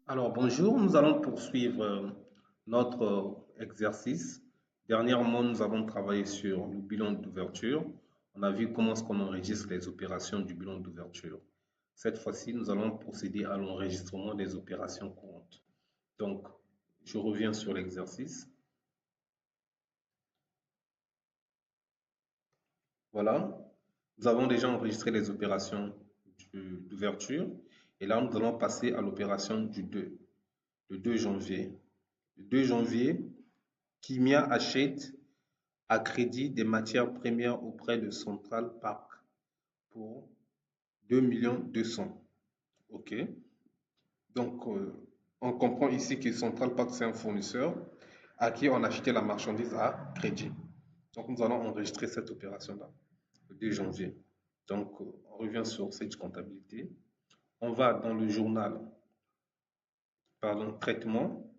Alors, bonjour, nous allons poursuivre notre exercice. Dernièrement, nous avons travaillé sur le bilan d'ouverture. On a vu comment est-ce qu'on enregistre les opérations du bilan d'ouverture. Cette fois-ci, nous allons procéder à l'enregistrement des opérations courantes. Donc, je reviens sur l'exercice. Voilà, nous avons déjà enregistré les opérations d'ouverture. Et là, nous allons passer à l'opération du 2, le 2 janvier. Le 2 janvier, Kimia achète à crédit des matières premières auprès de Central Park pour 2 200 000. OK. Donc, on comprend ici que Central Park, c'est un fournisseur à qui on achetait la marchandise à crédit. Donc, nous allons enregistrer cette opération-là le 2 janvier. Donc, on revient sur cette comptabilité. On va dans le journal, pardon, traitement,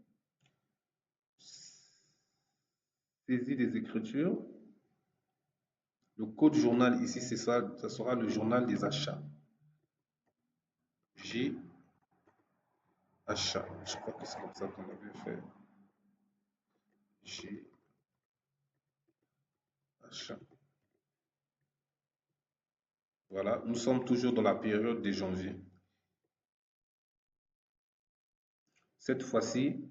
saisie des écritures. Le code journal ici, c'est ça, ça sera le journal des achats. J achat. Je crois que c'est comme ça qu'on avait fait. J achat. Voilà, nous sommes toujours dans la période de janvier. Cette fois-ci,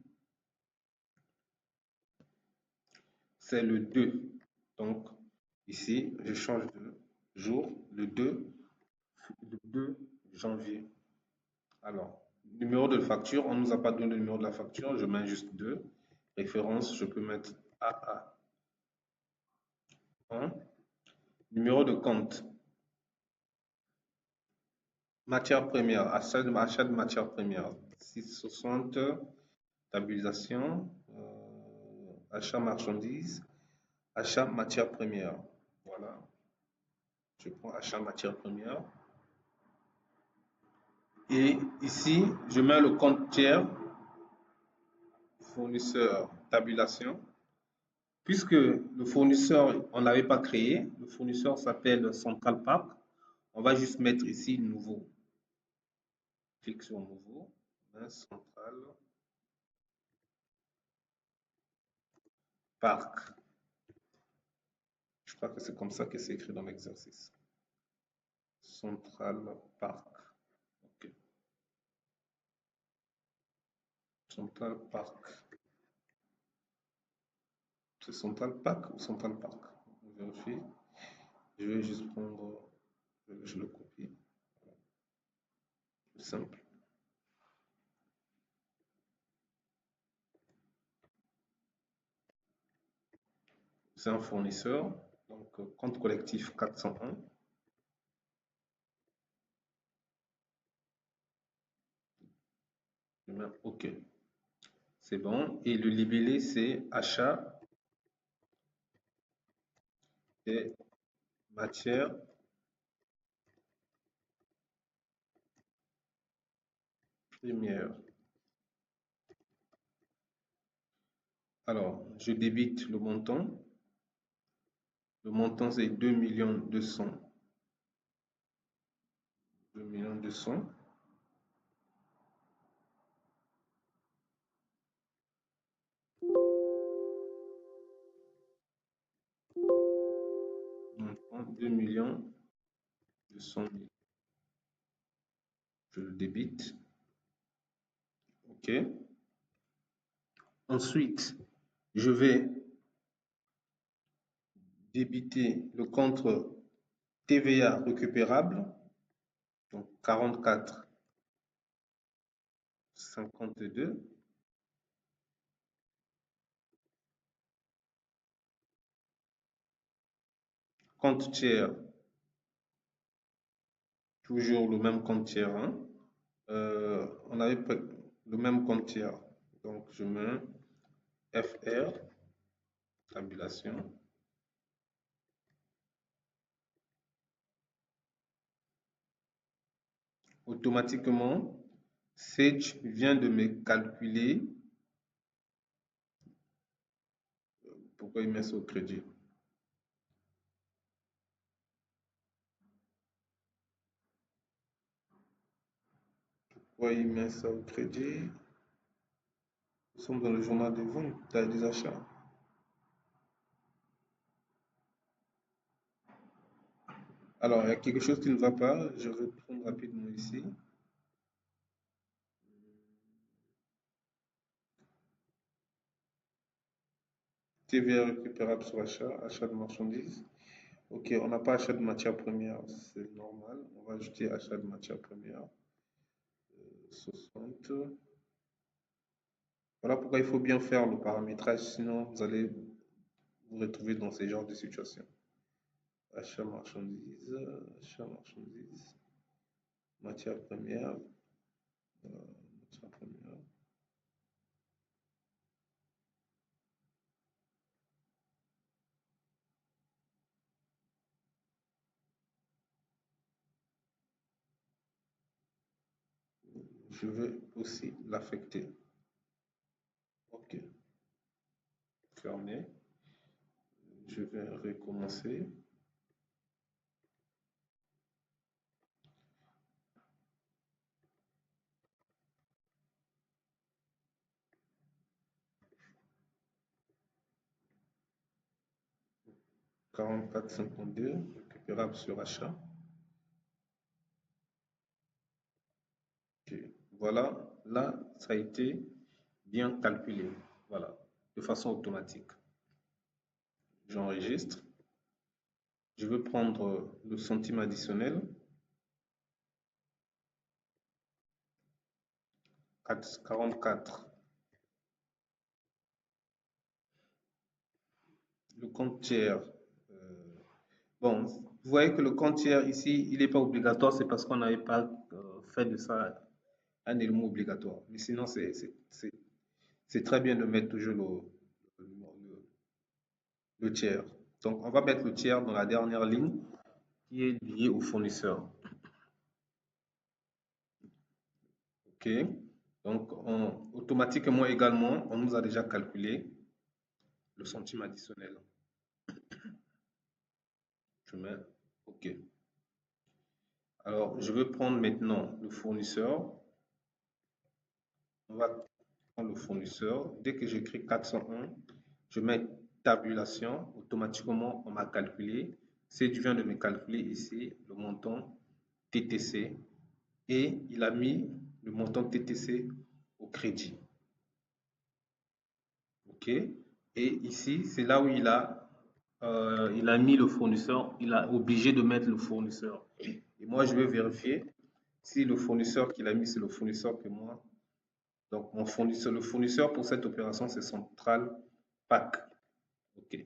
c'est le 2. Donc, ici, je change de jour, le 2 janvier. Alors, numéro de facture, on ne nous a pas donné le numéro de la facture, je mets juste 2. Référence, je peux mettre AA. 1. Numéro de compte. Matière première, achat de matière première. 660, stabilisation, achat marchandises, achat matière première. Voilà, je prends achat matière première. Et ici, je mets le compte tiers, fournisseur, tabulation. Puisque le fournisseur, on ne l'avait pas créé, le fournisseur s'appelle Central Park, on va juste mettre ici nouveau. Clique sur nouveau, Central Park. Je crois que c'est comme ça que c'est écrit dans l'exercice. Central Park. Ok. Central Park. C'est Central Park ou Central Park? On vérifie. Je vais juste prendre, je le copie. C'est simple. C'est un fournisseur. Donc, compte collectif 401. Je mets OK. C'est bon. Et le libellé, c'est achat des matières premières. Alors, je débite le montant. Le montant, c'est 2 200 000. 2 200 000. Montant 2 200 000. Je le débite. OK. Ensuite, je vais débiter le compte TVA récupérable. Donc 44 52. Compte tiers, toujours le même compte tiers. Hein. On avait le même compte tiers. Donc je mets FR, tabulation. Automatiquement, Sage vient de me calculer. Pourquoi il met ça au crédit? Pourquoi il met ça au crédit? Nous sommes dans le journal des ventes, des achats. Alors, il y a quelque chose qui ne va pas. Je vais prendre rapidement ici. TVA récupérable sur achat, achat de marchandises. Ok, on n'a pas achat de matières premières, c'est normal. On va ajouter achat de matières premières. 60. Voilà pourquoi il faut bien faire le paramétrage, sinon vous allez vous retrouver dans ce genre de situation. Achat marchandises, matières premières, matières premières. Je vais aussi l'affecter. Ok, fermé. Je vais recommencer. Quarante-quatre cinquante-deux, récupérable sur achat. Ok. Voilà, là, ça a été bien calculé. Voilà, de façon automatique. J'enregistre. Je veux prendre le centime additionnel, 44. Le compte tiers. euh, Bon, vous voyez que le compte tiers ici, il n'est pas obligatoire, c'est parce qu'on n'avait pas fait de ça un élément obligatoire. Mais sinon, c'est très bien de mettre toujours le tiers. Donc, on va mettre le tiers dans la dernière ligne qui est liée au fournisseur. OK? Donc, automatiquement également, on nous a déjà calculé le centime additionnel. Je mets OK. Alors, je vais prendre maintenant le fournisseur. On va prendre le fournisseur. Dès que j'écris 401, je mets tabulation. Automatiquement, on m'a calculé. C'est du vient de me calculer ici le montant TTC et il a mis le montant TTC au crédit. OK? Et ici, c'est là où il a mis le fournisseur, il a obligé de mettre le fournisseur. Et moi, je vais vérifier si le fournisseur qu'il a mis, c'est le fournisseur que moi. Donc, mon fournisseur, le fournisseur pour cette opération, c'est Central Pack. OK,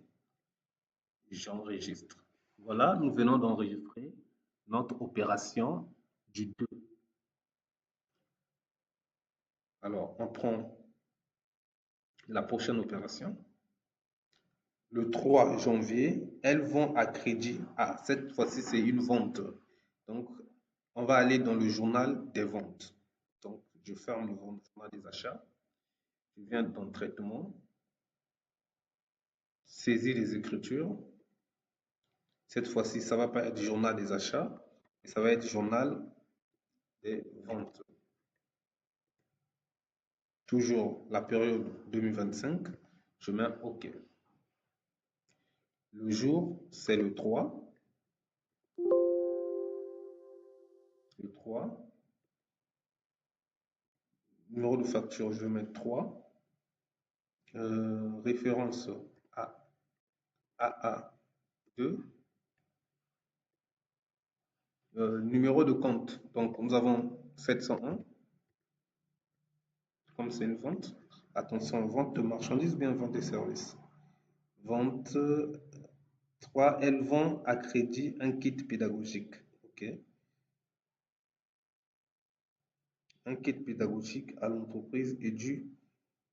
j'enregistre. Voilà, nous venons d'enregistrer notre opération du 2. Alors, on prend la prochaine opération. Le 3 janvier, elles vont à crédit. Ah, cette fois-ci, c'est une vente. Donc, on va aller dans le journal des ventes. Donc, je ferme le journal des achats. Je viens dans traitement, saisis les écritures. Cette fois-ci, ça ne va pas être journal des achats, mais ça va être journal des ventes. Toujours la période 2025, je mets OK. Le jour, c'est le 3. Le 3. Numéro de facture, je vais mettre 3. Référence à AA2. Numéro de compte, donc nous avons 701, comme c'est une vente. Attention, vente de marchandises, bien vente des services. Vente 3, elles vont à crédit un kit pédagogique. OK. Un kit pédagogique à l'entreprise et du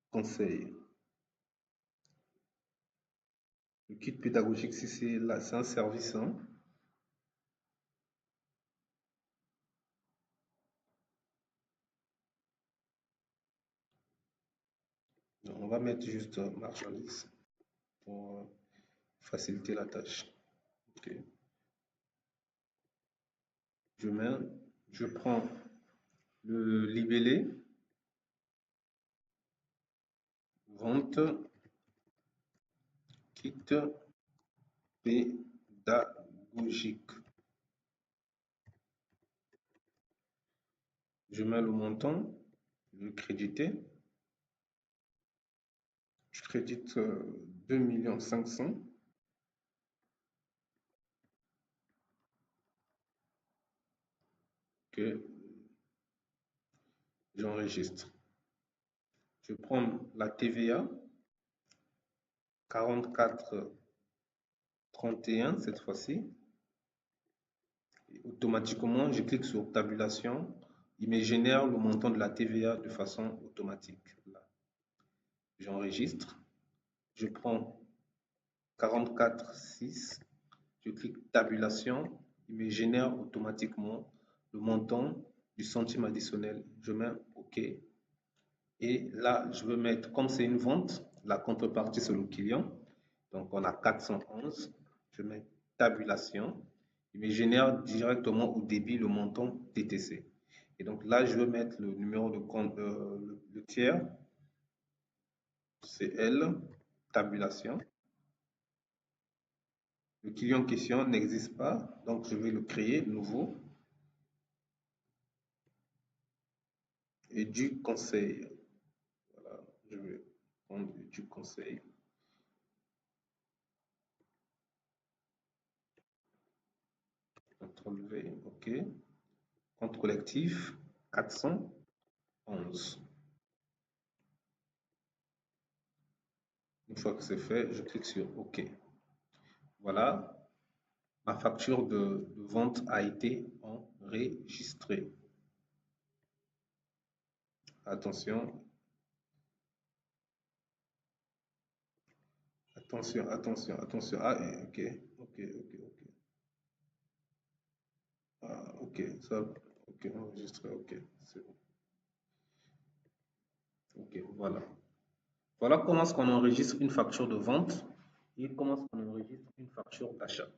conseil. Le kit pédagogique, si c'est là, c'est un service. Hein. Donc, on va mettre juste marchandise pour faciliter la tâche. OK. Je prends le libellé. Vente, kit pédagogique. Je mets le montant, je vais créditer. Je crédite 2 500 000 que j'enregistre. Je prends la TVA 44,31 cette fois-ci. Automatiquement, je clique sur tabulation. Il me génère le montant de la TVA de façon automatique. J'enregistre. Je prends 44,6. Je clique tabulation. Il me génère automatiquement le montant du centime additionnel. Je mets OK. Et là, je veux mettre, comme c'est une vente, la contrepartie c'est le client. Donc, on a 411. Je mets tabulation. Il me génère directement au débit le montant TTC. Et donc là, je veux mettre le numéro de compte, le tiers. C'est L, tabulation. Le client en question n'existe pas, donc je vais le créer nouveau. Et du conseil. Voilà, je vais prendre du conseil. CTRL V, OK. Compte collectif, 411. Une fois que c'est fait, je clique sur OK. Voilà, ma facture de vente a été enregistrée. Attention, attention, attention, attention. Ah, OK, OK, OK, OK. Ah, OK, ça, OK, enregistré, OK, c'est bon. OK, voilà. Voilà comment est-ce qu'on enregistre une facture de vente et comment est-ce qu'on enregistre une facture d'achat.